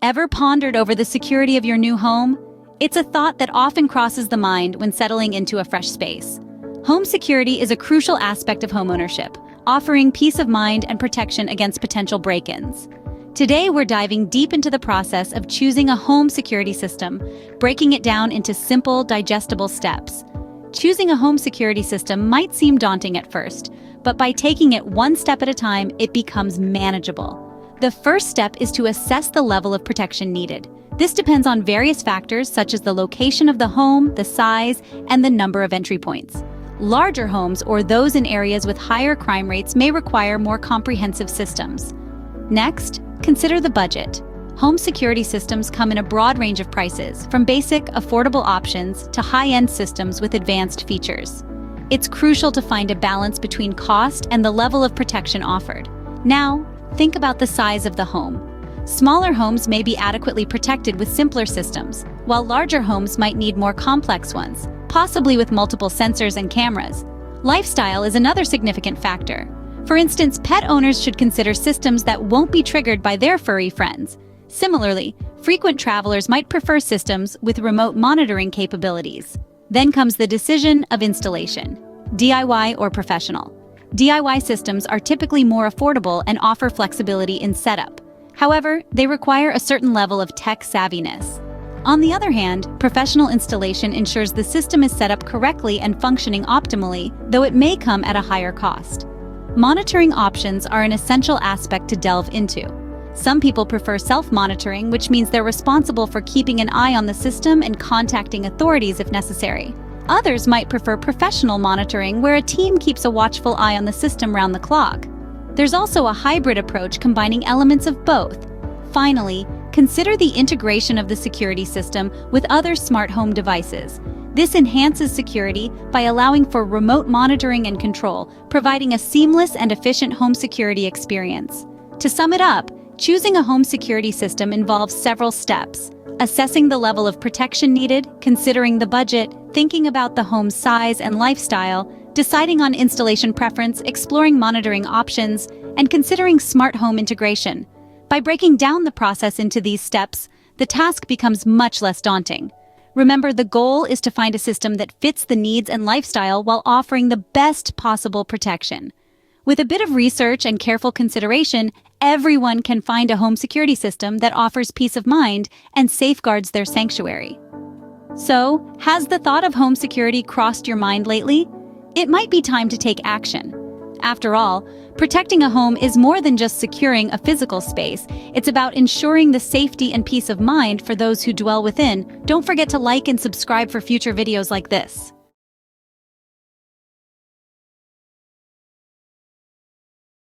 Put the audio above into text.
Ever pondered over the security of your new home? It's a thought that often crosses the mind when settling into a fresh space. Home security is a crucial aspect of homeownership, offering peace of mind and protection against potential break-ins. Today, we're diving deep into the process of choosing a home security system, breaking it down into simple, digestible steps. Choosing a home security system might seem daunting at first, but by taking it one step at a time, it becomes manageable. The first step is to assess the level of protection needed. This depends on various factors such as the location of the home, the size, and the number of entry points. Larger homes or those in areas with higher crime rates may require more comprehensive systems. Next, consider the budget. Home security systems come in a broad range of prices, from basic, affordable options to high-end systems with advanced features. It's crucial to find a balance between cost and the level of protection offered. Now, think about the size of the home. Smaller homes may be adequately protected with simpler systems, while larger homes might need more complex ones, possibly with multiple sensors and cameras. Lifestyle is another significant factor. For instance, pet owners should consider systems that won't be triggered by their furry friends. Similarly, frequent travelers might prefer systems with remote monitoring capabilities. Then comes the decision of installation: DIY or professional. DIY systems are typically more affordable and offer flexibility in setup. However, they require a certain level of tech savviness. On the other hand, professional installation ensures the system is set up correctly and functioning optimally, though it may come at a higher cost. Monitoring options are an essential aspect to delve into. Some people prefer self-monitoring, which means they're responsible for keeping an eye on the system and contacting authorities if necessary. Others might prefer professional monitoring, where a team keeps a watchful eye on the system round the clock. There's also a hybrid approach combining elements of both. Finally, consider the integration of the security system with other smart home devices. This enhances security by allowing for remote monitoring and control, providing a seamless and efficient home security experience. To sum it up, choosing a home security system involves several steps: assessing the level of protection needed, considering the budget, thinking about the home's size and lifestyle, deciding on installation preference, exploring monitoring options, and considering smart home integration. By breaking down the process into these steps, the task becomes much less daunting. Remember, the goal is to find a system that fits the needs and lifestyle while offering the best possible protection. With a bit of research and careful consideration, everyone can find a home security system that offers peace of mind and safeguards their sanctuary. So, has the thought of home security crossed your mind lately? It might be time to take action. After all, protecting a home is more than just securing a physical space. It's about ensuring the safety and peace of mind for those who dwell within. Don't forget to like and subscribe for future videos like this.